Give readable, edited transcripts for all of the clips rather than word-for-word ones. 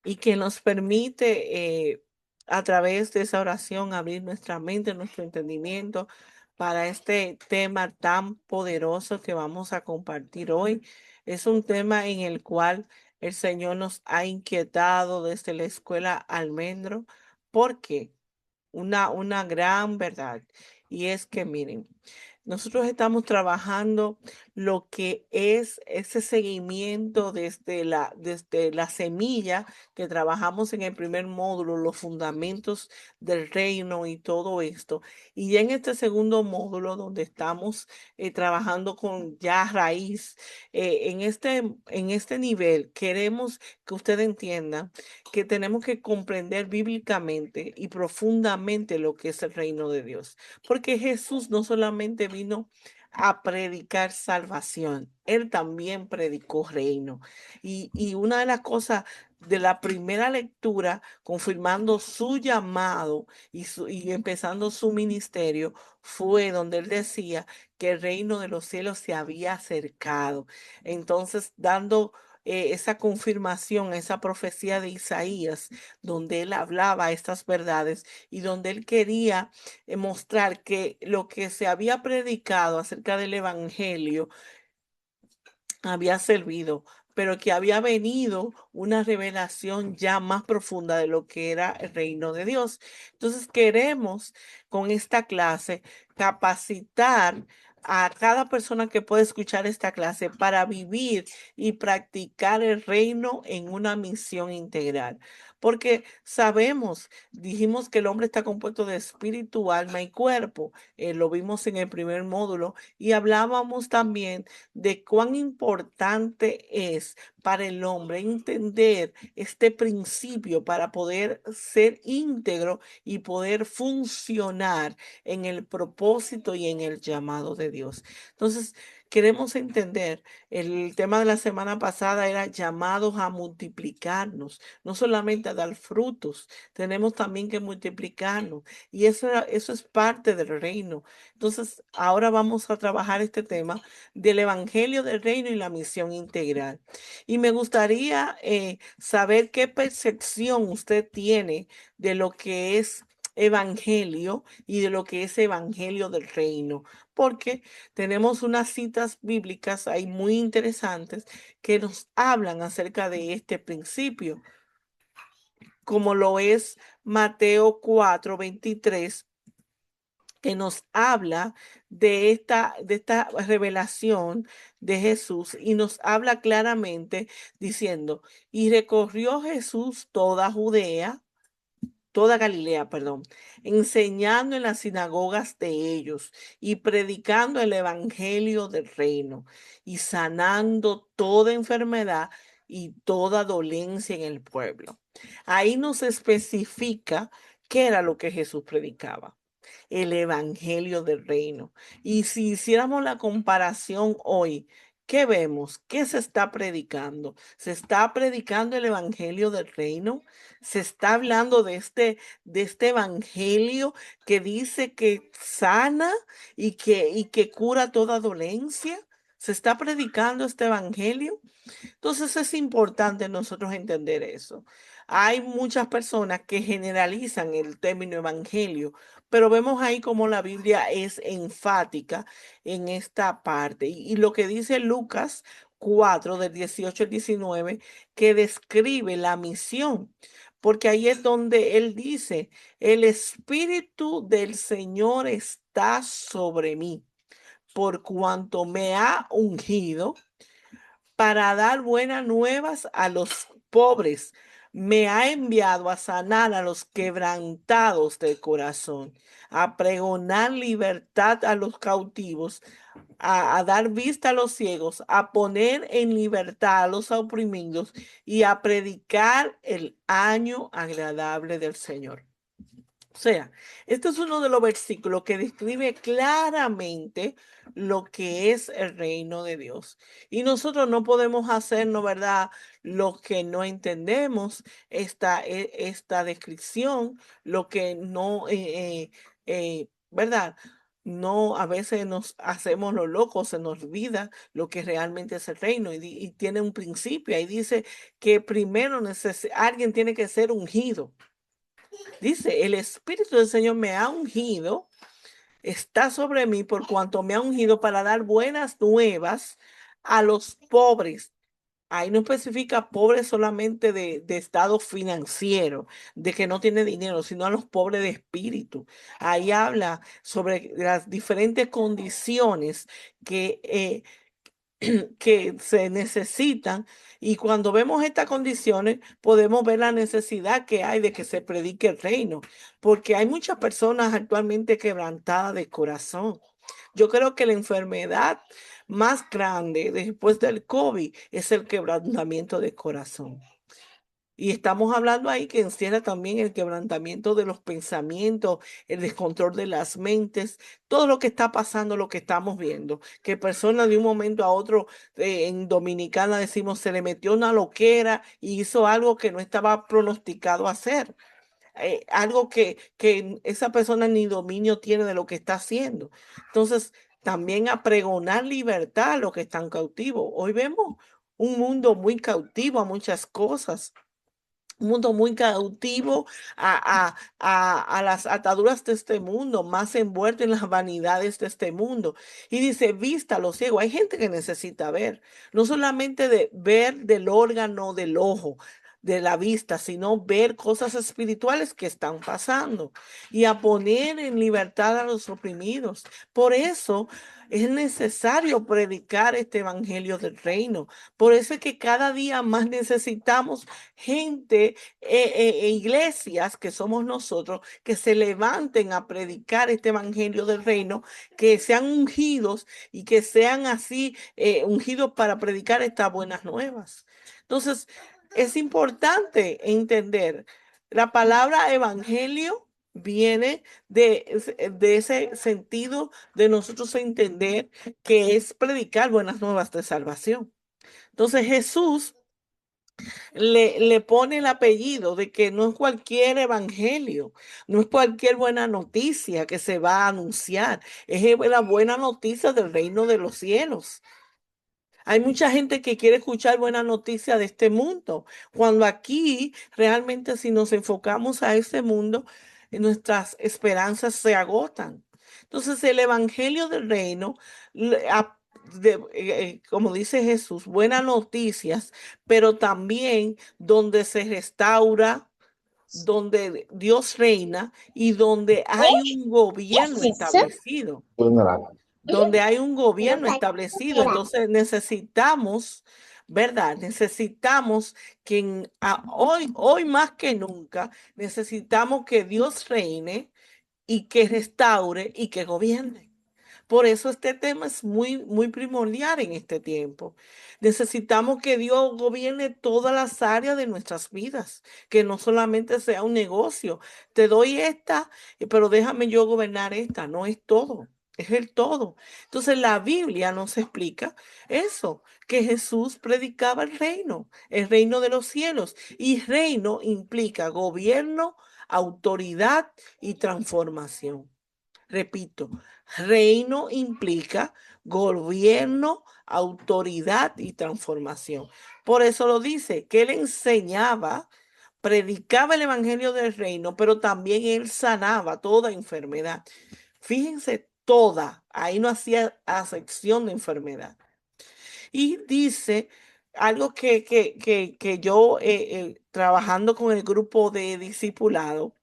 y que nos permite a través de esa oración abrir nuestra mente, nuestro entendimiento para este tema tan poderoso que vamos a compartir hoy. Es un tema en el cual el Señor nos ha inquietado desde la escuela Almendro. ¿Por qué? Una gran verdad. Y es que, miren, nosotros estamos trabajando lo que es ese seguimiento desde la semilla que trabajamos en el primer módulo, los fundamentos del reino y todo esto. Y ya en este segundo módulo, donde estamos trabajando con ya raíz, en este nivel, queremos que usted entienda que tenemos que comprender bíblicamente y profundamente lo que es el reino de Dios. Porque Jesús no solamente vino a predicar salvación, Él también predicó reino. Y una de las cosas de la primera lectura, confirmando su llamado y empezando su ministerio, fue donde Él decía que el reino de los cielos se había acercado. Entonces, dando esa confirmación, esa profecía de Isaías, donde él hablaba estas verdades y donde él quería mostrar que lo que se había predicado acerca del Evangelio había servido, pero que había venido una revelación ya más profunda de lo que era el reino de Dios. Entonces queremos con esta clase capacitar a cada persona que puede escuchar esta clase para vivir y practicar el reino en una misión integral. Porque sabemos, dijimos que el hombre está compuesto de espíritu, alma y cuerpo. Lo vimos en el primer módulo y hablábamos también de cuán importante es para el hombre entender este principio para poder ser íntegro y poder funcionar en el propósito y en el llamado de Dios. Entonces, queremos entender, el tema de la semana pasada era llamados a multiplicarnos, no solamente a dar frutos, tenemos también que multiplicarnos y eso es parte del reino. Entonces, ahora vamos a trabajar este tema del Evangelio del Reino y la misión integral. Y me gustaría saber qué percepción usted tiene de lo que es evangelio y de lo que es evangelio del reino, porque tenemos unas citas bíblicas ahí muy interesantes que nos hablan acerca de este principio, como lo es Mateo 4:23, que nos habla de esta revelación de Jesús y nos habla claramente diciendo, y recorrió Jesús toda Judea, toda Galilea, perdón, enseñando en las sinagogas de ellos y predicando el evangelio del reino y sanando toda enfermedad y toda dolencia en el pueblo. Ahí nos especifica qué era lo que Jesús predicaba, el evangelio del reino. Y si hiciéramos la comparación hoy, ¿qué vemos? ¿Qué se está predicando? ¿Se está predicando el evangelio del reino? ¿Se está hablando de este evangelio que dice que sana y que cura toda dolencia? ¿Se está predicando este evangelio? Entonces es importante nosotros entender eso. Hay muchas personas que generalizan el término evangelio, pero vemos ahí como la Biblia es enfática en esta parte. Y lo que dice Lucas 4, del 18 al 19, que describe la misión, porque ahí es donde él dice, el Espíritu del Señor está sobre mí, por cuanto me ha ungido para dar buenas nuevas a los pobres. Me ha enviado a sanar a los quebrantados del corazón, a pregonar libertad a los cautivos, a dar vista a los ciegos, a poner en libertad a los oprimidos y a predicar el año agradable del Señor. O sea, este es uno de los versículos que describe claramente lo que es el reino de Dios. Y nosotros no podemos hacernos, ¿verdad? Lo que no entendemos esta descripción, lo que no, ¿verdad? no, a veces nos hacemos los locos, se nos olvida lo que realmente es el reino y tiene un principio. Ahí dice que primero alguien tiene que ser ungido. Dice, el Espíritu del Señor me ha ungido, está sobre mí por cuanto me ha ungido para dar buenas nuevas a los pobres. Ahí no especifica pobres solamente de estado financiero, de que no tiene dinero, sino a los pobres de espíritu. Ahí habla sobre las diferentes condiciones que que se necesitan, y cuando vemos estas condiciones podemos ver la necesidad que hay de que se predique el reino, porque hay muchas personas actualmente quebrantadas de corazón. Yo creo que la enfermedad más grande después del COVID es el quebrantamiento de corazón. Y estamos hablando ahí que encierra también el quebrantamiento de los pensamientos, el descontrol de las mentes, todo lo que está pasando, lo que estamos viendo, que personas de un momento a otro, en Dominicana decimos, se le metió una loquera y hizo algo que no estaba pronosticado a hacer, algo que esa persona ni dominio tiene de lo que está haciendo. Entonces, también a pregonar libertad a los que están cautivos. Hoy vemos un mundo muy cautivo a muchas cosas, un mundo muy cautivo a las ataduras de este mundo, más envuelto en las vanidades de este mundo. Y dice, vista los ciegos. Hay gente que necesita ver, no solamente de ver del órgano del ojo, de la vista, sino ver cosas espirituales que están pasando y a poner en libertad a los oprimidos. Por eso es necesario predicar este evangelio del reino. Por eso es que cada día más necesitamos gente, iglesias que somos nosotros, que se levanten a predicar este evangelio del reino, que sean ungidos y que sean así, ungidos para predicar estas buenas nuevas. Entonces, es importante entender, la palabra evangelio viene de ese sentido de nosotros entender que es predicar buenas nuevas de salvación. Entonces Jesús le pone el apellido de que no es cualquier evangelio, no es cualquier buena noticia que se va a anunciar, es la buena noticia del reino de los cielos. Hay mucha gente que quiere escuchar buena noticia de este mundo, cuando aquí realmente si nos enfocamos a ese mundo, nuestras esperanzas se agotan. Entonces el evangelio del reino, como dice Jesús, buenas noticias, pero también donde se restaura, donde Dios reina y donde hay un gobierno establecido, donde hay un gobierno establecido. Entonces necesitamos, ¿verdad? Necesitamos que hoy más que nunca, necesitamos que Dios reine y que restaure y que gobierne. Por eso este tema es muy, muy primordial en este tiempo. Necesitamos que Dios gobierne todas las áreas de nuestras vidas, que no solamente sea un negocio. Te doy esta, pero déjame yo gobernar esta. No es todo, es el todo. Entonces la Biblia nos explica eso, que Jesús predicaba el reino de los cielos. Y reino implica gobierno, autoridad y transformación. Repito, reino implica gobierno, autoridad y transformación. Por eso lo dice, que él enseñaba, predicaba el evangelio del reino, pero también él sanaba toda enfermedad. Fíjense, toda, ahí no hacía acepción de enfermedad. Y dice algo que yo, trabajando con el grupo de discipulado,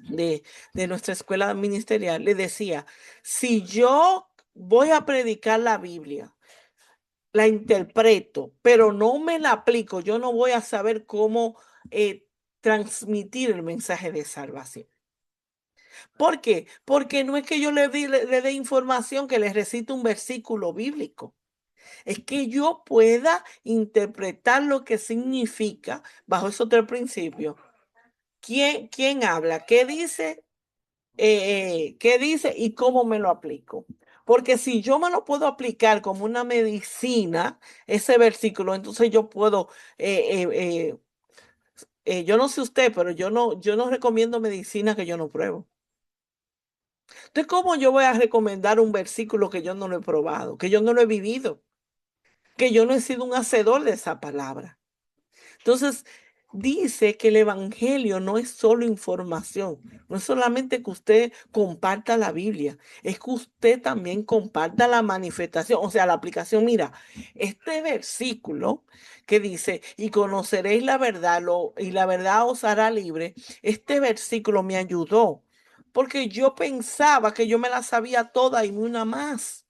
de, de nuestra escuela ministerial, le decía, si yo voy a predicar la Biblia, la interpreto, pero no me la aplico, yo no voy a saber cómo transmitir el mensaje de salvación. ¿Por qué? Porque no es que yo le dé información, que le recite un versículo bíblico. Es que yo pueda interpretar lo que significa bajo esos tres principios. ¿Quién habla? ¿Qué dice y cómo me lo aplico? Porque si yo me lo puedo aplicar como una medicina, ese versículo, entonces yo puedo, yo no sé usted, pero yo no recomiendo medicina que yo no pruebo. Entonces, ¿cómo yo voy a recomendar un versículo que yo no lo he probado, que yo no lo he vivido, que yo no he sido un hacedor de esa palabra? Entonces, dice que el evangelio no es solo información, no es solamente que usted comparta la Biblia, es que usted también comparta la manifestación, o sea, la aplicación. Mira, este versículo que dice, y conoceréis la verdad, y la verdad os hará libre, este versículo me ayudó, porque yo pensaba que yo me la sabía toda y ni una más.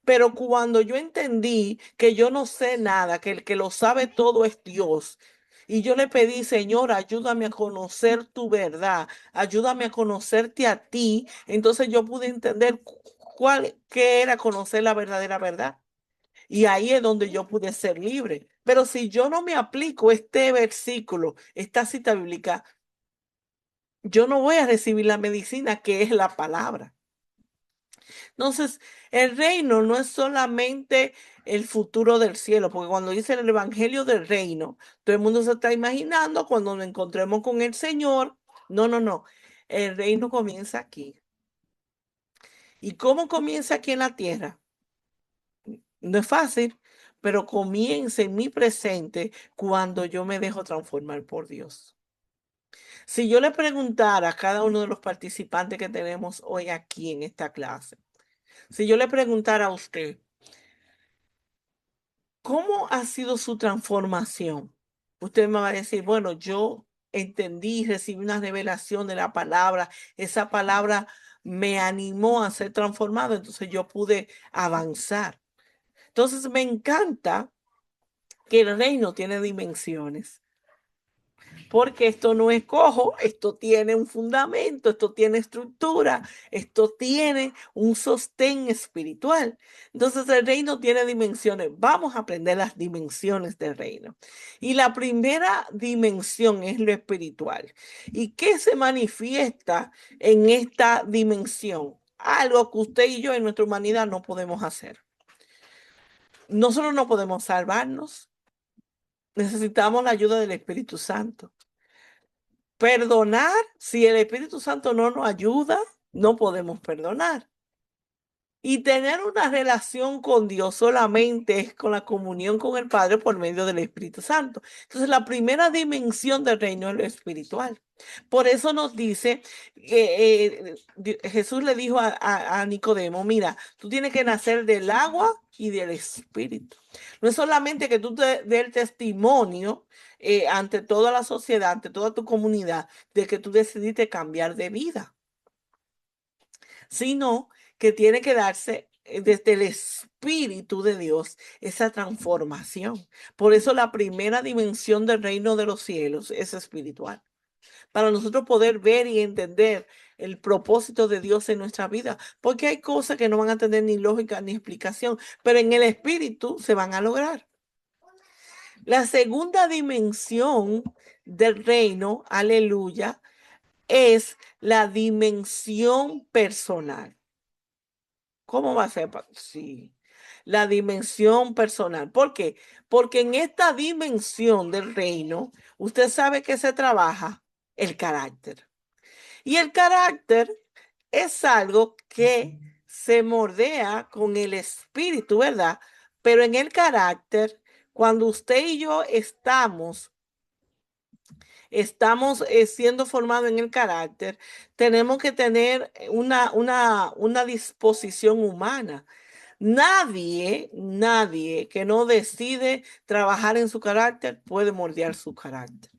Pero cuando yo entendí que yo no sé nada, que el que lo sabe todo es Dios, y yo le pedí, Señor, ayúdame a conocer tu verdad, ayúdame a conocerte a ti, entonces yo pude entender qué era conocer la verdadera verdad. Y ahí es donde yo pude ser libre. Pero si yo no me aplico este versículo, esta cita bíblica, yo no voy a recibir la medicina que es la palabra. Entonces, el reino no es solamente el futuro del cielo, porque cuando dice el evangelio del reino, todo el mundo se está imaginando cuando nos encontremos con el Señor. No, no, no. El reino comienza aquí. ¿Y cómo comienza aquí en la tierra? No es fácil, pero comienza en mi presente cuando yo me dejo transformar por Dios. Si yo le preguntara a cada uno de los participantes que tenemos hoy aquí en esta clase, si yo le preguntara a usted, ¿cómo ha sido su transformación? Usted me va a decir, bueno, yo entendí, recibí una revelación de la palabra, esa palabra me animó a ser transformado, entonces yo pude avanzar. Entonces me encanta que el reino tiene dimensiones. Porque esto no es cojo, esto tiene un fundamento, esto tiene estructura, esto tiene un sostén espiritual. Entonces el reino tiene dimensiones. Vamos a aprender las dimensiones del reino. Y la primera dimensión es lo espiritual. ¿Y qué se manifiesta en esta dimensión? Algo que usted y yo en nuestra humanidad no podemos hacer. Nosotros no podemos salvarnos. Necesitamos la ayuda del Espíritu Santo. Perdonar, si el Espíritu Santo no nos ayuda, no podemos perdonar. Y tener una relación con Dios solamente es con la comunión con el Padre por medio del Espíritu Santo. Entonces, la primera dimensión del reino es lo espiritual. Por eso nos dice que Jesús le dijo a Nicodemo, mira, tú tienes que nacer del agua y del Espíritu. No es solamente que tú te des el testimonio ante toda la sociedad, ante toda tu comunidad, de que tú decidiste cambiar de vida, sino que tiene que darse desde el Espíritu de Dios esa transformación. Por eso la primera dimensión del reino de los cielos es espiritual. Para nosotros poder ver y entender el propósito de Dios en nuestra vida, porque hay cosas que no van a tener ni lógica ni explicación, pero en el Espíritu se van a lograr. La segunda dimensión del reino, aleluya, es la dimensión personal. ¿Cómo va a ser? Sí, la dimensión personal. ¿Por qué? Porque en esta dimensión del reino, usted sabe que se trabaja el carácter. Y el carácter es algo que se mordea con el espíritu, ¿verdad? Pero en el carácter, cuando usted y yo estamos siendo formados en el carácter, tenemos que tener una disposición humana. Nadie que no decide trabajar en su carácter puede moldear su carácter.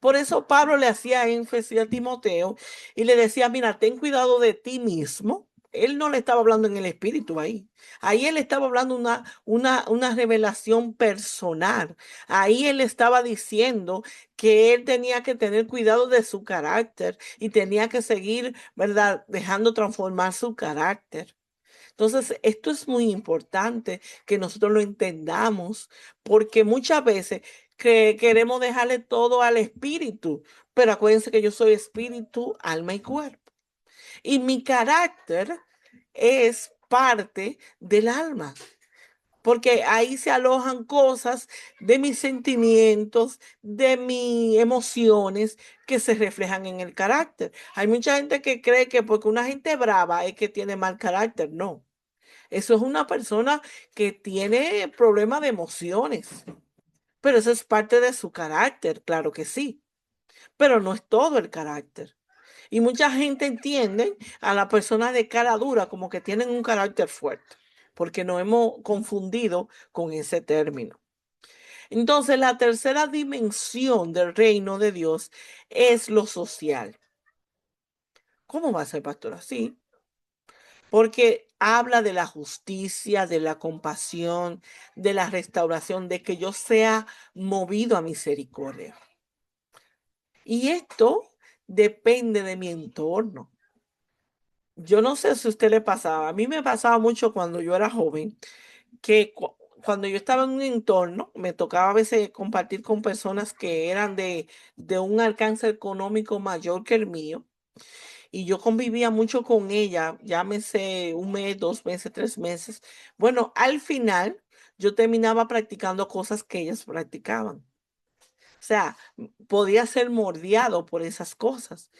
Por eso Pablo le hacía énfasis a Timoteo y le decía, mira, ten cuidado de ti mismo. Él no le estaba hablando en el espíritu ahí. Ahí él estaba hablando una revelación personal. Ahí él estaba diciendo que él tenía que tener cuidado de su carácter y tenía que seguir, ¿verdad? Dejando transformar su carácter. Entonces, esto es muy importante que nosotros lo entendamos, porque muchas veces que queremos dejarle todo al espíritu, pero acuérdense que yo soy espíritu, alma y cuerpo. Y mi carácter es parte del alma. porque ahí se alojan cosas de mis sentimientos, de mis emociones que se reflejan en el carácter. Hay mucha gente que cree que porque una gente brava es que tiene mal carácter. No, eso es una persona que tiene problemas de emociones, pero eso es parte de su carácter, claro que sí, pero no es todo el carácter. Y mucha gente entiende a la persona de cara dura como que tienen un carácter fuerte, porque nos hemos confundido con ese término. Entonces, la tercera dimensión del reino de Dios es lo social. ¿Cómo va a ser, pastor? Así, porque habla de la justicia, de la compasión, de la restauración, de que yo sea movido a misericordia. Y esto depende de mi entorno. Yo no sé si a usted le pasaba, a mí me pasaba mucho cuando yo era joven, que cuando yo estaba en un entorno, me tocaba a veces compartir con personas que eran de un alcance económico mayor que el mío, y yo convivía mucho con ella, llámese un mes, 2 meses, 3 meses. Bueno, al final yo terminaba practicando cosas que ellas practicaban. O sea, podía ser mordiado por esas cosas,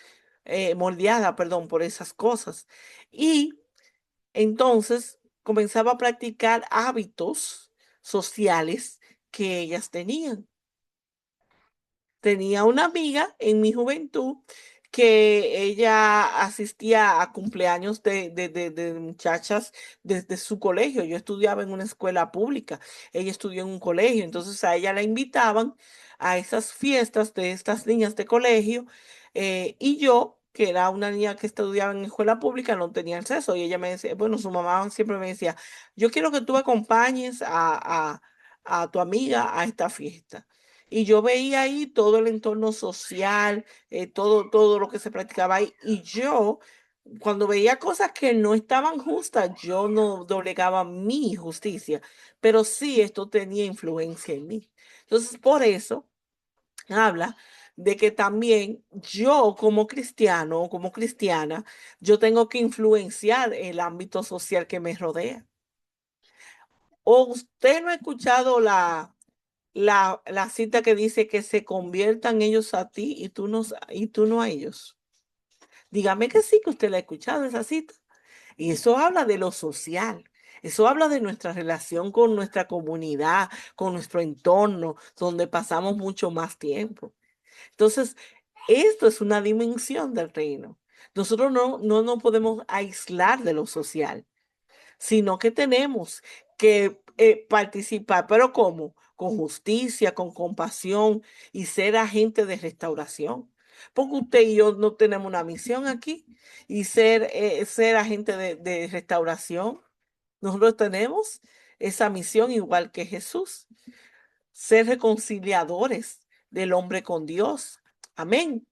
moldeada, perdón, por esas cosas. Y entonces comenzaba a practicar hábitos sociales que ellas tenían. Tenía una amiga en mi juventud que ella asistía a cumpleaños de muchachas desde su colegio. Yo estudiaba en una escuela pública, ella estudió en un colegio, entonces a ella la invitaban a esas fiestas de estas niñas de colegio, y yo, que era una niña que estudiaba en escuela pública, no tenía acceso y ella me decía, bueno, su mamá siempre me decía, yo quiero que tú acompañes a tu amiga a esta fiesta. Y yo veía ahí todo el entorno social, todo lo que se practicaba ahí. Y yo, cuando veía cosas que no estaban justas, yo no doblegaba mi justicia, pero sí esto tenía influencia en mí. Entonces, por eso habla de que también yo como cristiano o como cristiana, yo tengo que influenciar el ámbito social que me rodea. ¿O usted no ha escuchado la cita que dice que se conviertan ellos a ti y tú no a ellos? Dígame que sí, que usted la ha escuchado esa cita. Y eso habla de lo social. Eso habla de nuestra relación con nuestra comunidad, con nuestro entorno, donde pasamos mucho más tiempo. Entonces, esto es una dimensión del reino. Nosotros no nos podemos aislar de lo social, sino que tenemos que participar, pero ¿cómo? Con justicia, con compasión y ser agente de restauración. Porque usted y yo no tenemos una misión aquí y ser agente de restauración. Nosotros tenemos esa misión igual que Jesús, ser reconciliadores del hombre con Dios. Amén.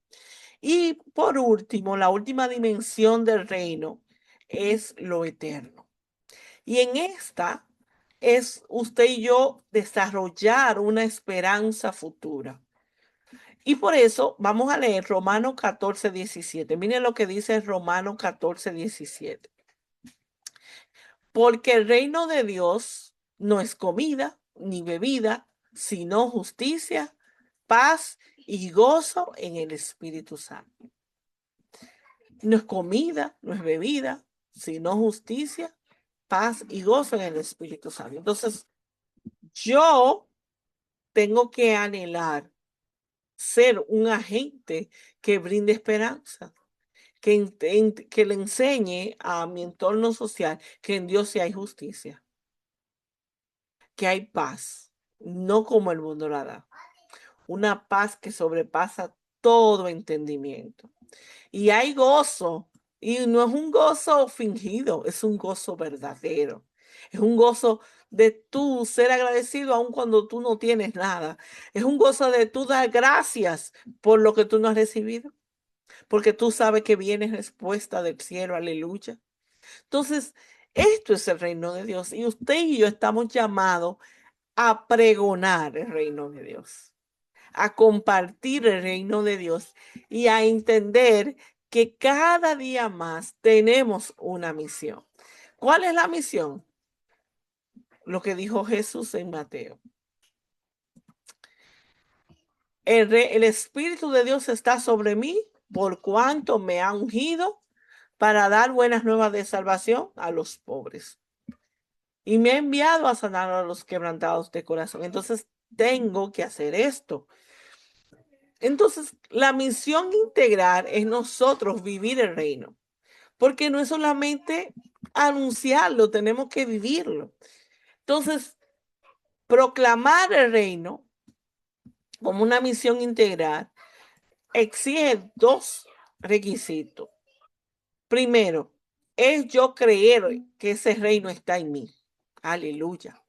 Y por último, la última dimensión del reino es lo eterno. Y en esta es usted y yo desarrollar una esperanza futura. Y por eso vamos a leer Romanos 14:17. Miren lo que dice Romanos 14:17. Porque el reino de Dios no es comida ni bebida, sino justicia, paz y gozo en el Espíritu Santo. No es comida, no es bebida, sino justicia, paz y gozo en el Espíritu Santo. Entonces, yo tengo que anhelar ser un agente que brinde esperanza, que le enseñe a mi entorno social que en Dios sí hay justicia, que hay paz, no como el mundo la da, una paz que sobrepasa todo entendimiento. Y hay gozo, y no es un gozo fingido, es un gozo verdadero. Es un gozo de tú ser agradecido aun cuando tú no tienes nada. Es un gozo de tú dar gracias por lo que tú no has recibido, porque tú sabes que viene respuesta del cielo, aleluya. Entonces, esto es el reino de Dios y usted y yo estamos llamados a pregonar el reino de Dios, a compartir el reino de Dios y a entender que cada día más tenemos una misión. ¿Cuál es la misión? lo que dijo Jesús en Mateo. El Espíritu de Dios está sobre mí por cuanto me ha ungido para dar buenas nuevas de salvación a los pobres. Y me ha enviado a sanar a los quebrantados de corazón. Entonces, tengo que hacer esto. Entonces, la misión integral es nosotros vivir el reino, porque no es solamente anunciarlo, tenemos que vivirlo. Entonces, proclamar el reino como una misión integral exige dos requisitos. Primero, es yo creer que ese reino está en mí. Aleluya.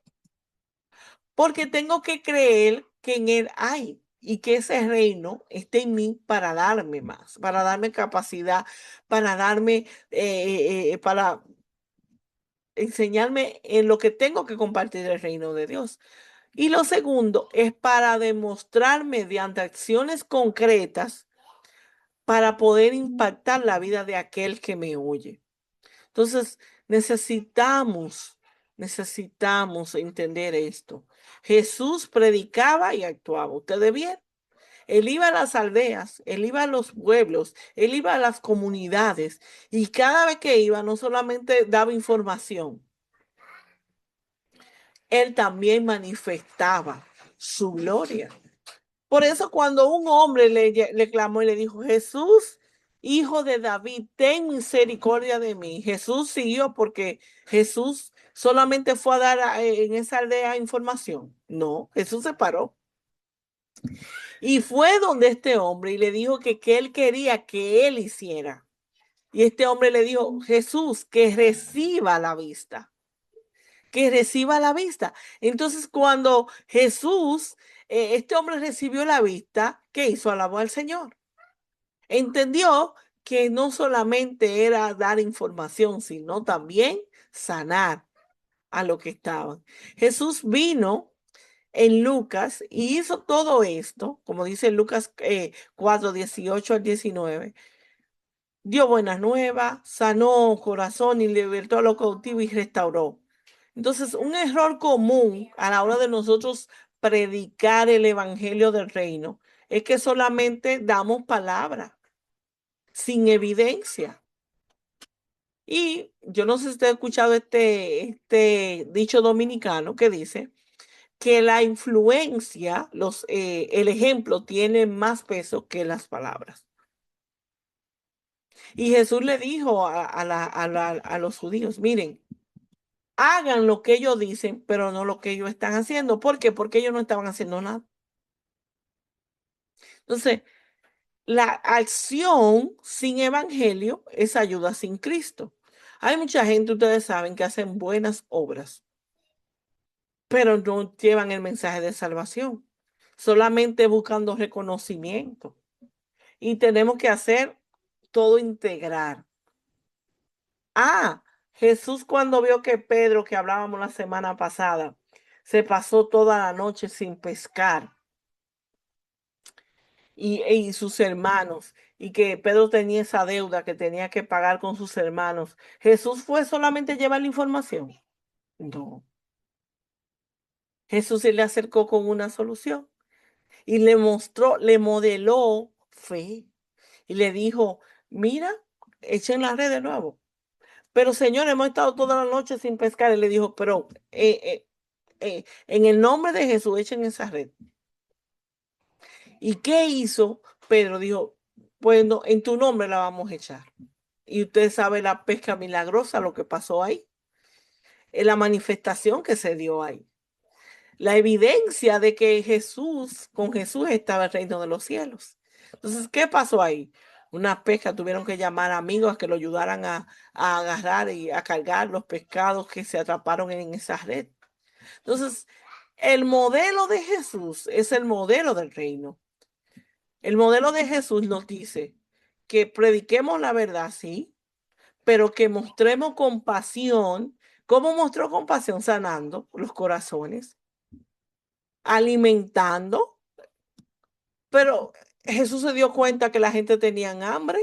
Porque tengo que creer que en él hay y que ese reino esté en mí para darme más, para darme capacidad, para darme, para enseñarme en lo que tengo que compartir el reino de Dios. Y lo segundo es para demostrar mediante acciones concretas para poder impactar la vida de aquel que me oye. Entonces, necesitamos entender esto. Jesús predicaba y actuaba. Ustedes bien. Él iba a las aldeas, él iba a los pueblos, él iba a las comunidades y cada vez que iba no solamente daba información, él también manifestaba su gloria. Por eso cuando un hombre le clamó y le dijo, Jesús, hijo de David, ten misericordia de mí. Jesús siguió porque Jesús solamente fue a dar en esa aldea información. No, Jesús se paró. Y fue donde este hombre y le dijo que él quería que él hiciera. Y este hombre le dijo, Jesús, que reciba la vista. Que reciba la vista. Entonces, cuando Jesús, este hombre recibió la vista, ¿qué hizo? Alabó al Señor. Entendió que no solamente era dar información, sino también sanar a lo que estaban. Jesús vino en Lucas y hizo todo esto, como dice Lucas 4, 18 al 19. Dio buenas nuevas, sanó corazón y libertó a los cautivos y restauró. Entonces, un error común a la hora de nosotros predicar el evangelio del reino es que solamente damos palabra sin evidencia. Y yo no sé si usted ha escuchado este dicho dominicano que dice que la influencia, el ejemplo tiene más peso que las palabras. Y Jesús le dijo a los judíos, miren, hagan lo que ellos dicen, pero no lo que ellos están haciendo. ¿Por qué? Porque ellos no estaban haciendo nada. Entonces, la acción sin evangelio es ayuda sin Cristo. Hay mucha gente, ustedes saben, que hacen buenas obras, pero no llevan el mensaje de salvación, solamente buscando reconocimiento. Y tenemos que hacer todo integrar. Ah, Jesús cuando vio que Pedro, que hablábamos la semana pasada, se pasó toda la noche sin pescar y sus hermanos, y que Pedro tenía esa deuda que tenía que pagar con sus hermanos. ¿Jesús fue solamente llevar la información? No. Jesús se le acercó con una solución y le mostró, le modeló fe y le dijo, mira, echen la red de nuevo. Pero Señor, hemos estado toda la noche sin pescar. Y le dijo, pero en el nombre de Jesús, echen esa red. ¿Y qué hizo? Pedro dijo, bueno, en tu nombre la vamos a echar. Y usted sabe la pesca milagrosa, lo que pasó ahí, la manifestación que se dio ahí, la evidencia de que con Jesús estaba el reino de los cielos. Entonces, ¿qué pasó ahí? Una pesca, tuvieron que llamar amigos a que lo ayudaran a agarrar y a cargar los pescados que se atraparon en esa red. Entonces, el modelo de Jesús es el modelo del reino. El modelo de Jesús nos dice que prediquemos la verdad, sí, pero que mostremos compasión. ¿Cómo mostró compasión? Sanando los corazones, alimentando, pero Jesús se dio cuenta que la gente tenía hambre.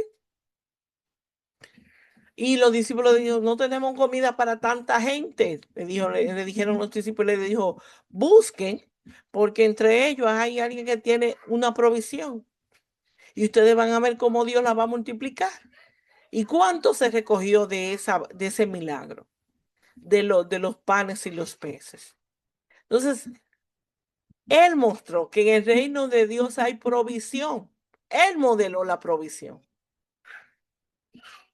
Y los discípulos dijeron, no tenemos comida para tanta gente. Le dijeron los discípulos, le dijo, busquen, porque entre ellos hay alguien que tiene una provisión. Y ustedes van a ver cómo Dios la va a multiplicar. ¿Y cuánto se recogió de ese milagro? De los panes y los peces. Entonces, Él mostró que en el reino de Dios hay provisión. Él modeló la provisión.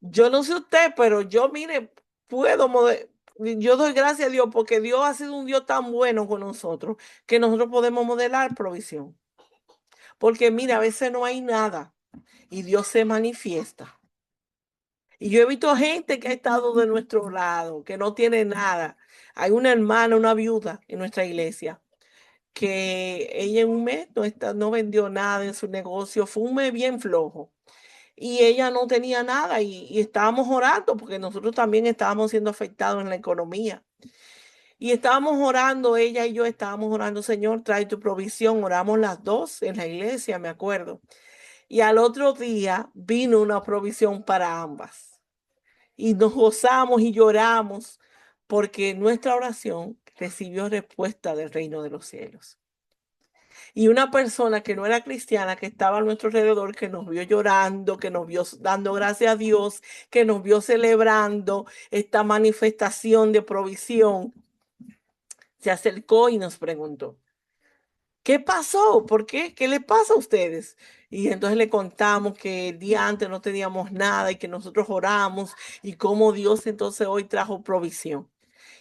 Yo no sé usted, pero yo, mire, yo doy gracias a Dios porque Dios ha sido un Dios tan bueno con nosotros que nosotros podemos modelar provisión. Porque mira, a veces no hay nada y Dios se manifiesta. Y yo he visto gente que ha estado de nuestro lado, que no tiene nada. Hay una hermana, una viuda en nuestra iglesia, que ella en un mes no vendió nada en su negocio, fue un mes bien flojo. Y ella no tenía nada y estábamos orando porque nosotros también estábamos siendo afectados en la economía. Y estábamos orando, ella y yo estábamos orando, Señor, trae tu provisión. Oramos las dos en la iglesia, me acuerdo. Y al otro día vino una provisión para ambas. Y nos gozamos y lloramos porque nuestra oración recibió respuesta del reino de los cielos. Y una persona que no era cristiana, que estaba a nuestro alrededor, que nos vio llorando, que nos vio dando gracias a Dios, que nos vio celebrando esta manifestación de provisión, se acercó y nos preguntó, ¿qué pasó? ¿Por qué? ¿Qué le pasa a ustedes? Y entonces le contamos que el día antes no teníamos nada y que nosotros oramos y cómo Dios entonces hoy trajo provisión.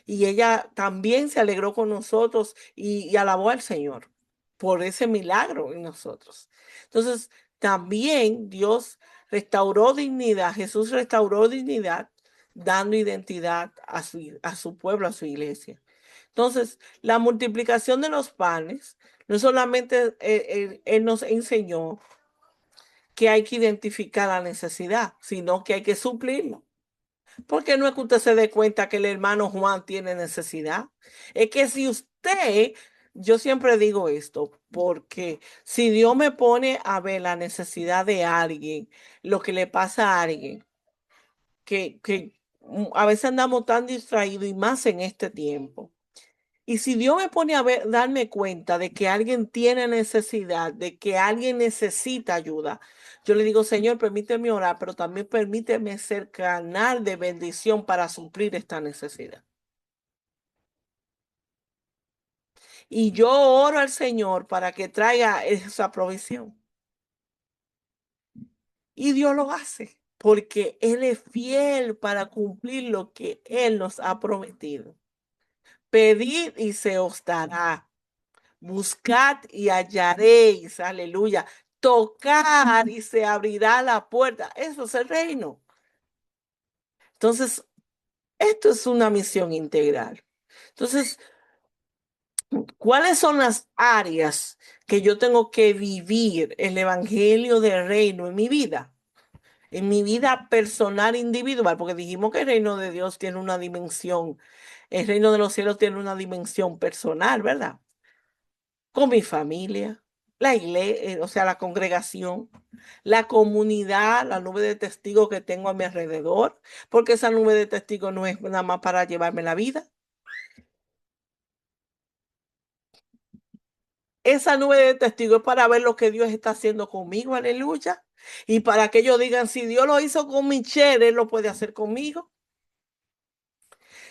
Y ella también se alegró con nosotros y alabó al Señor por ese milagro en nosotros. Entonces, también Dios restauró dignidad, Jesús restauró dignidad, dando identidad a su pueblo, a su iglesia. Entonces, la multiplicación de los panes, no solamente él nos enseñó que hay que identificar la necesidad, sino que hay que suplirlo. Porque no es que usted se dé cuenta que el hermano Juan tiene necesidad. Es que si usted, yo siempre digo esto, porque si Dios me pone a ver la necesidad de alguien, lo que le pasa a alguien, que a veces andamos tan distraídos y más en este tiempo. Y si Dios me pone a ver, darme cuenta de que alguien tiene necesidad, de que alguien necesita ayuda, yo le digo, Señor, permíteme orar, pero también permíteme ser canal de bendición para suplir esta necesidad. Y yo oro al Señor para que traiga esa provisión. Y Dios lo hace, porque Él es fiel para cumplir lo que Él nos ha prometido. Pedid y se os dará. Buscad y hallaréis, aleluya. Tocar y se abrirá la puerta. Eso es el reino. Entonces, esto es una misión integral. Entonces, ¿cuáles son las áreas que yo tengo que vivir el evangelio del reino en mi vida? En mi vida personal individual, porque dijimos que el reino de Dios tiene una dimensión, el reino de los cielos tiene una dimensión personal, ¿verdad? Con mi familia, la iglesia, o sea, la congregación, la comunidad, la nube de testigos que tengo a mi alrededor, porque esa nube de testigos no es nada más para llevarme la vida. Esa nube de testigos es para ver lo que Dios está haciendo conmigo, aleluya. Y para que ellos digan, si Dios lo hizo con Michelle, Él lo puede hacer conmigo.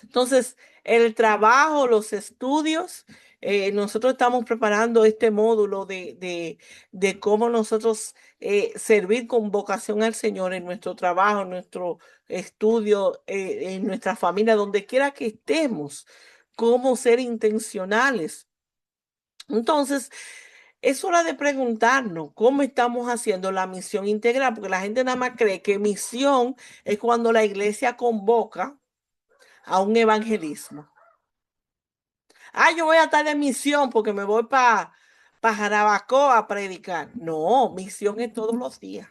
Entonces, el trabajo, los estudios, nosotros estamos preparando este módulo de cómo nosotros servir con vocación al Señor en nuestro trabajo, en nuestro estudio, en nuestra familia, donde quiera que estemos, cómo ser intencionales. Entonces, es hora de preguntarnos cómo estamos haciendo la misión integral, porque la gente nada más cree que misión es cuando la iglesia convoca a un evangelismo. Yo voy a estar de misión porque me voy para Jarabacoa a predicar. No, misión es todos los días.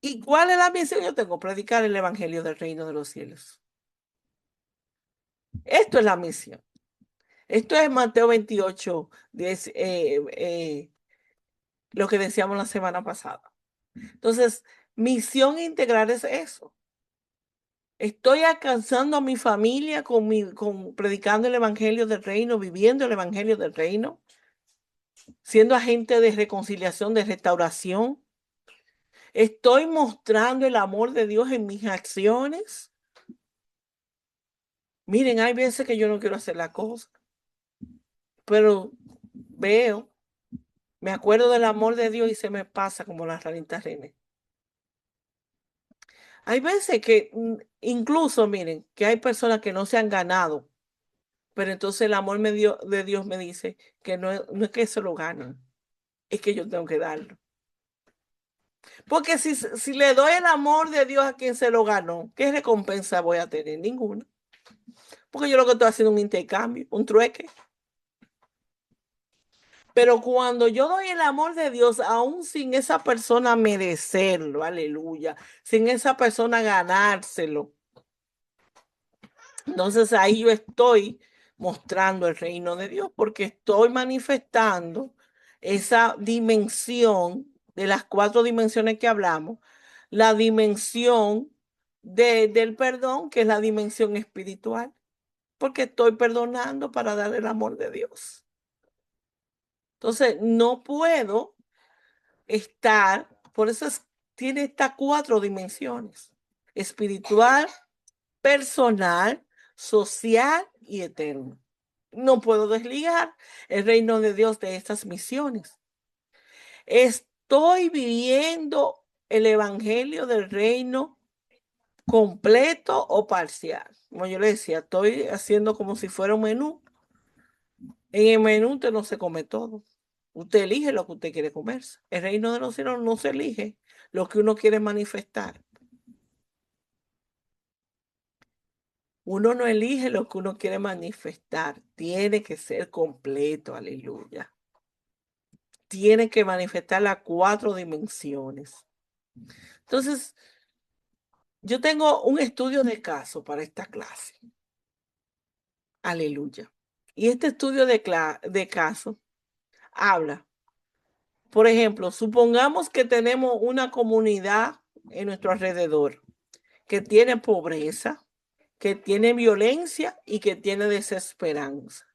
¿Y cuál es la misión? Yo tengo predicar el evangelio del reino de los cielos. Esto es la misión. Esto es Mateo 28, lo que decíamos la semana pasada. Entonces, Misión integral es eso. Estoy alcanzando a mi familia con predicando el evangelio del reino, viviendo el evangelio del reino, siendo agente de reconciliación, de restauración. Estoy mostrando el amor de Dios en mis acciones. Miren, hay veces que yo no quiero hacer la cosa, pero veo, me acuerdo del amor de Dios y se me pasa como la ranita René. Hay veces que incluso, miren, que hay personas que no se han ganado, pero entonces el amor de Dios me dice que no es que se lo ganen, es que yo tengo que darlo. Porque si le doy el amor de Dios a quien se lo ganó, ¿qué recompensa voy a tener? Ninguna. Porque yo lo que estoy haciendo es un intercambio, un trueque. Pero cuando yo doy el amor de Dios, aún sin esa persona merecerlo, aleluya, sin esa persona ganárselo, entonces ahí yo estoy mostrando el reino de Dios porque estoy manifestando esa dimensión de las 4 dimensiones que hablamos, la dimensión del perdón, que es la dimensión espiritual, porque estoy perdonando para dar el amor de Dios. Entonces, no puedo estar, por eso tiene estas 4 dimensiones, espiritual, personal, social y eterno. No puedo desligar el reino de Dios de estas misiones. Estoy viviendo el evangelio del reino completo o parcial. Como yo le decía, estoy haciendo como si fuera un menú. En el menú usted no se come todo. Usted elige lo que usted quiere comerse. El reino de los cielos no se elige lo que uno quiere manifestar. Uno no elige lo que uno quiere manifestar. Tiene que ser completo, aleluya. Tiene que manifestar las 4 dimensiones. Entonces, yo tengo un estudio de caso para esta clase. Aleluya. Y este estudio de caso habla, por ejemplo, supongamos que tenemos una comunidad en nuestro alrededor que tiene pobreza, que tiene violencia y que tiene desesperanza.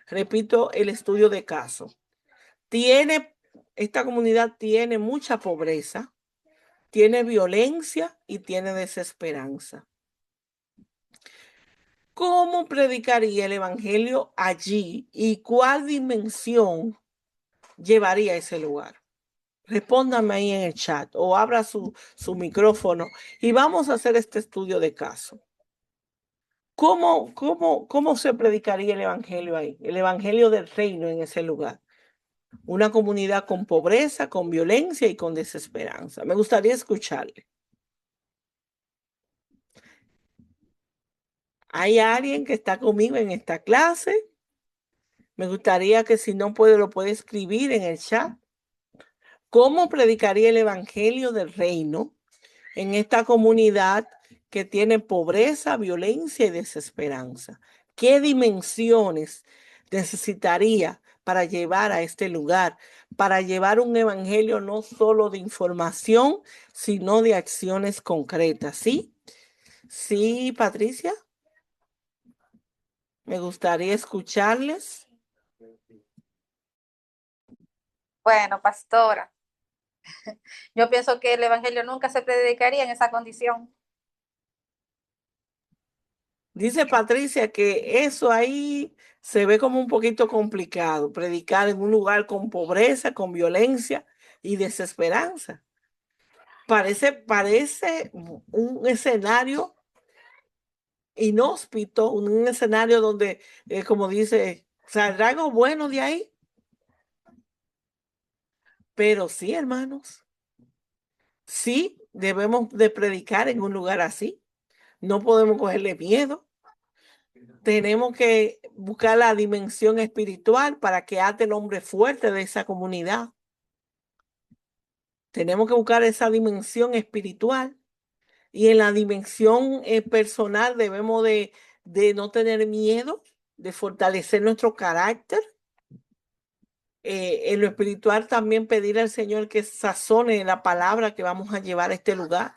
Repito el estudio de caso. Esta comunidad tiene mucha pobreza, tiene violencia y tiene desesperanza. ¿Cómo predicaría el evangelio allí y cuál dimensión llevaría a ese lugar? Respóndame ahí en el chat o abra su micrófono y vamos a hacer este estudio de caso. ¿Cómo se predicaría el evangelio ahí? El evangelio del reino en ese lugar. Una comunidad con pobreza, con violencia y con desesperanza. Me gustaría escucharle. ¿Hay alguien que está conmigo en esta clase? Me gustaría que si no puede, lo puede escribir en el chat. ¿Cómo predicaría el evangelio del reino en esta comunidad que tiene pobreza, violencia y desesperanza? ¿Qué dimensiones necesitaría para llevar a este lugar, para llevar un evangelio no solo de información, sino de acciones concretas? ¿Sí? Sí, Patricia, me gustaría escucharles. Bueno, pastora, yo pienso que el evangelio nunca se predicaría en esa condición. Dice Patricia que eso ahí se ve como un poquito complicado, predicar en un lugar con pobreza, con violencia y desesperanza. Parece un escenario inhóspito, un escenario donde, como dice, saldrá algo bueno de ahí. Pero sí, hermanos, sí debemos de predicar en un lugar así. No podemos cogerle miedo. Tenemos que buscar la dimensión espiritual para que ate el hombre fuerte de esa comunidad. Tenemos que buscar esa dimensión espiritual y en la dimensión personal debemos de no tener miedo, de fortalecer nuestro carácter, En lo espiritual también pedir al Señor que sazone la palabra que vamos a llevar a este lugar.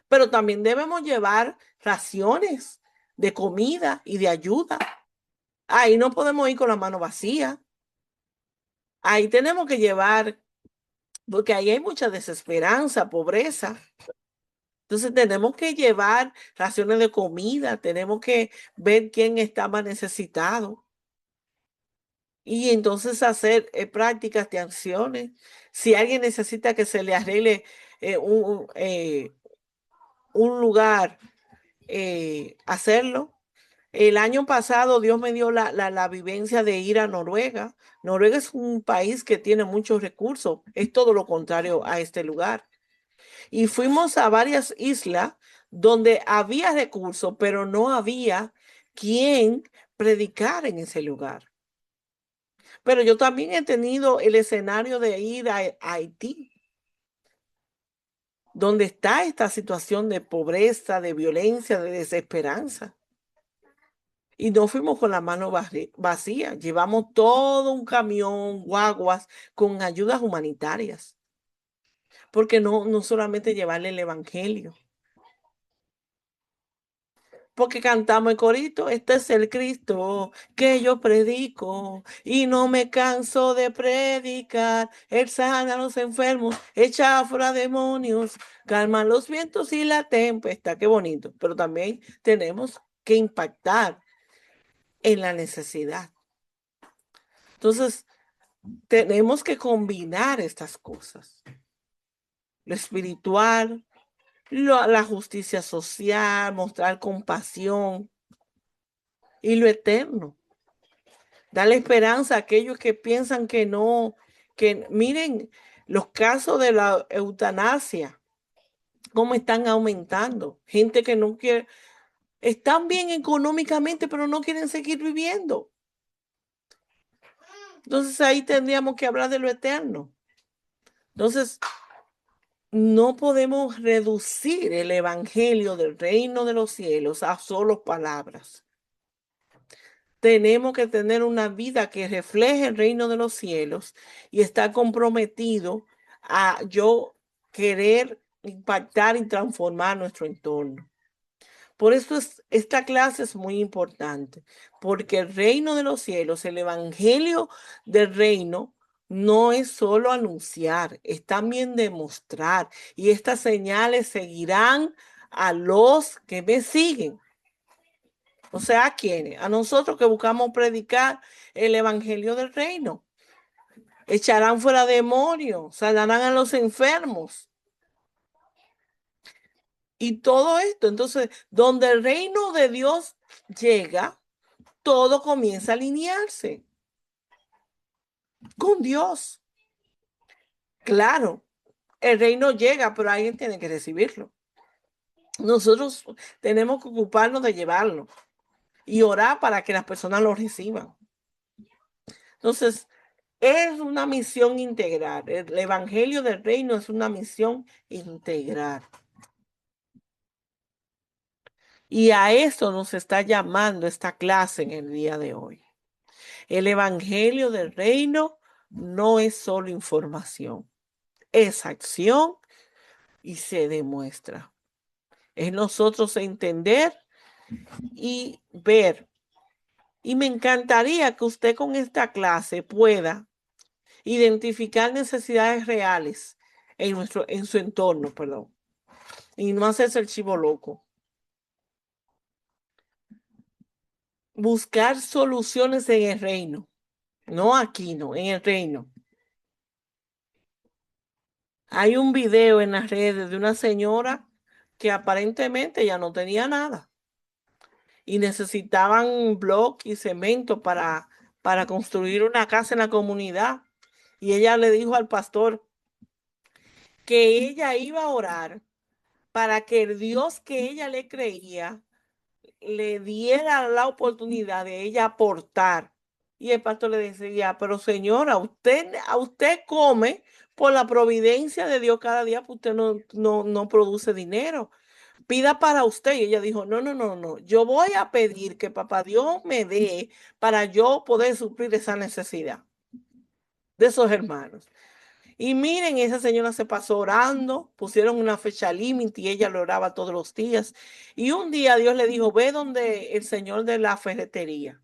Pero también debemos llevar raciones de comida y de ayuda. Ahí no podemos ir con la mano vacía. Ahí tenemos que llevar, porque ahí hay mucha desesperanza, pobreza. Entonces tenemos que llevar raciones de comida, tenemos que ver quién está más necesitado y entonces hacer prácticas de acciones. Si alguien necesita que se le arregle eh, un, eh, un lugar, hacerlo. El año pasado Dios me dio la vivencia de ir a Noruega. Noruega es un país que tiene muchos recursos, es todo lo contrario a este lugar. Y fuimos a varias islas donde había recursos, pero no había quien predicar en ese lugar. Pero yo también he tenido el escenario de ir a Haití, donde está esta situación de pobreza, de violencia, de desesperanza. Y no fuimos con la mano vacía, llevamos todo un camión, guaguas, con ayudas humanitarias, porque no solamente llevarle el evangelio, porque cantamos el corito, este es el Cristo que yo predico y no me canso de predicar. Él sana a los enfermos, echa fuera demonios, calma los vientos y la tempestad. Qué bonito, pero también tenemos que impactar en la necesidad. Entonces, tenemos que combinar estas cosas, lo espiritual, la justicia social, mostrar compasión y lo eterno. Darle esperanza a aquellos que piensan que no, que miren los casos de la eutanasia, cómo están aumentando. Gente que no quiere, están bien económicamente, pero no quieren seguir viviendo. Entonces ahí tendríamos que hablar de lo eterno. Entonces, no podemos reducir el evangelio del reino de los cielos a solo palabras. Tenemos que tener una vida que refleje el reino de los cielos y estar comprometido a yo querer impactar y transformar nuestro entorno. Por eso esta clase es muy importante, porque el reino de los cielos, el evangelio del reino, no es solo anunciar, es también demostrar. Y estas señales seguirán a los que me siguen. O sea, ¿a quiénes? A nosotros que buscamos predicar el evangelio del reino. Echarán fuera demonios, sanarán a los enfermos. Y todo esto, entonces, donde el reino de Dios llega, todo comienza a alinearse con Dios. Claro, el reino llega, pero alguien tiene que recibirlo. Nosotros tenemos que ocuparnos de llevarlo y orar para que las personas lo reciban. Entonces, es una misión integral. El evangelio del reino es una misión integral. Y a eso nos está llamando esta clase en el día de hoy. El evangelio del reino no es solo información, es acción y se demuestra. Es nosotros entender y ver. Y me encantaría que usted con esta clase pueda identificar necesidades reales en su entorno, perdón, y no hacerse el chivo loco. Buscar soluciones en el reino, no aquí, no, en el reino. Hay un video en las redes de una señora que aparentemente ya no tenía nada y necesitaban bloque y cemento para construir una casa en la comunidad. Y ella le dijo al pastor que ella iba a orar para que el Dios que ella le creía le diera la oportunidad de ella aportar. Y el pastor le decía, pero señora, usted come por la providencia de Dios cada día, pues usted no produce dinero. Pida para usted. Y ella dijo, no, yo voy a pedir que papá Dios me dé para yo poder suplir esa necesidad. de esos hermanos. Y miren, esa señora se pasó orando, pusieron una fecha límite y ella lo oraba todos los días. Y un día Dios le dijo, ve donde el señor de la ferretería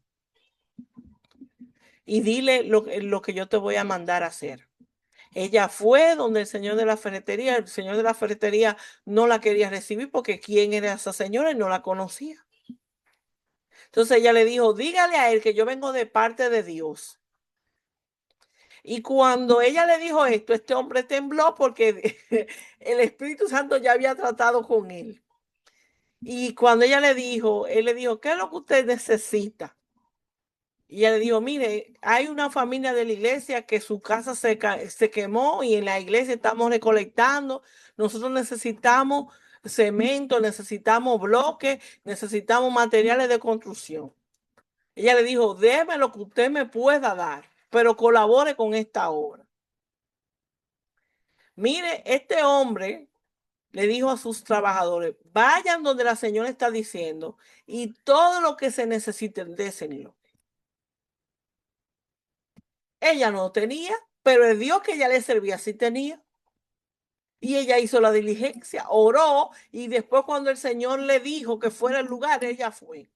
y dile lo que yo te voy a mandar a hacer. Ella fue donde el señor de la ferretería no la quería recibir porque quién era esa señora y no la conocía. Entonces ella le dijo, dígale a él que yo vengo de parte de Dios. Y cuando ella le dijo esto, este hombre tembló porque el Espíritu Santo ya había tratado con él. Y cuando ella le dijo, él le dijo, ¿qué es lo que usted necesita? Y ella le dijo, mire, hay una familia de la iglesia que su casa se quemó y en la iglesia estamos recolectando. Nosotros necesitamos cemento, necesitamos bloques, necesitamos materiales de construcción. Ella le dijo, déme lo que usted me pueda dar, pero colabore con esta obra. Mire, este hombre le dijo a sus trabajadores, vayan donde la señora está diciendo y todo lo que se necesite, désenlo. Ella no tenía, pero el Dios que ella le servía sí tenía. Y ella hizo la diligencia, oró y después cuando el Señor le dijo que fuera el lugar, ella fue.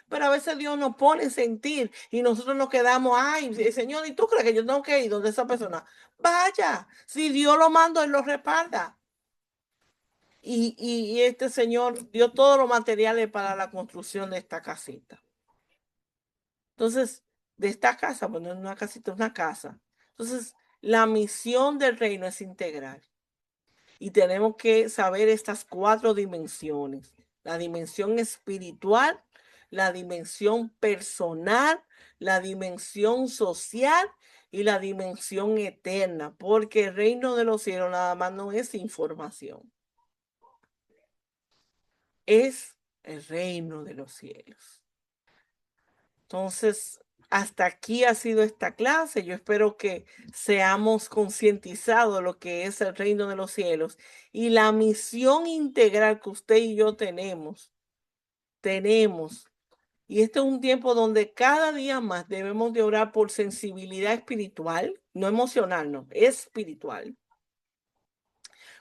Pero a veces Dios nos pone en sentir y nosotros nos quedamos, ay, Señor, ¿y tú crees que yo tengo que ir donde esa persona? Vaya, si Dios lo manda, Él lo respalda. Y este señor dio todos los materiales para la construcción de esta casita. Entonces, de esta casa, bueno, no es una casita, es una casa. Entonces, la misión del reino es integral. Y tenemos que saber estas 4 dimensiones. La dimensión espiritual, la dimensión personal, la dimensión social y la dimensión eterna, porque el reino de los cielos nada más no es información, es el reino de los cielos. Entonces, hasta aquí ha sido esta clase. Yo espero que seamos concientizados de lo que es el reino de los cielos y la misión integral que usted y yo tenemos. Y este es un tiempo donde cada día más debemos de orar por sensibilidad espiritual, no emocional, no, espiritual,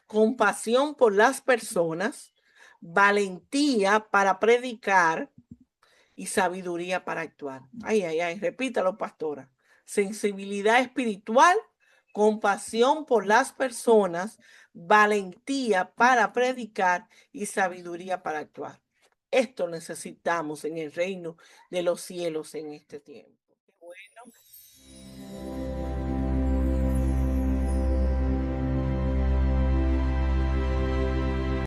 compasión por las personas, valentía para predicar y sabiduría para actuar. Ay, ay, ay, repítalo, pastora. Sensibilidad espiritual, compasión por las personas, valentía para predicar y sabiduría para actuar. Esto necesitamos en el reino de los cielos en este tiempo.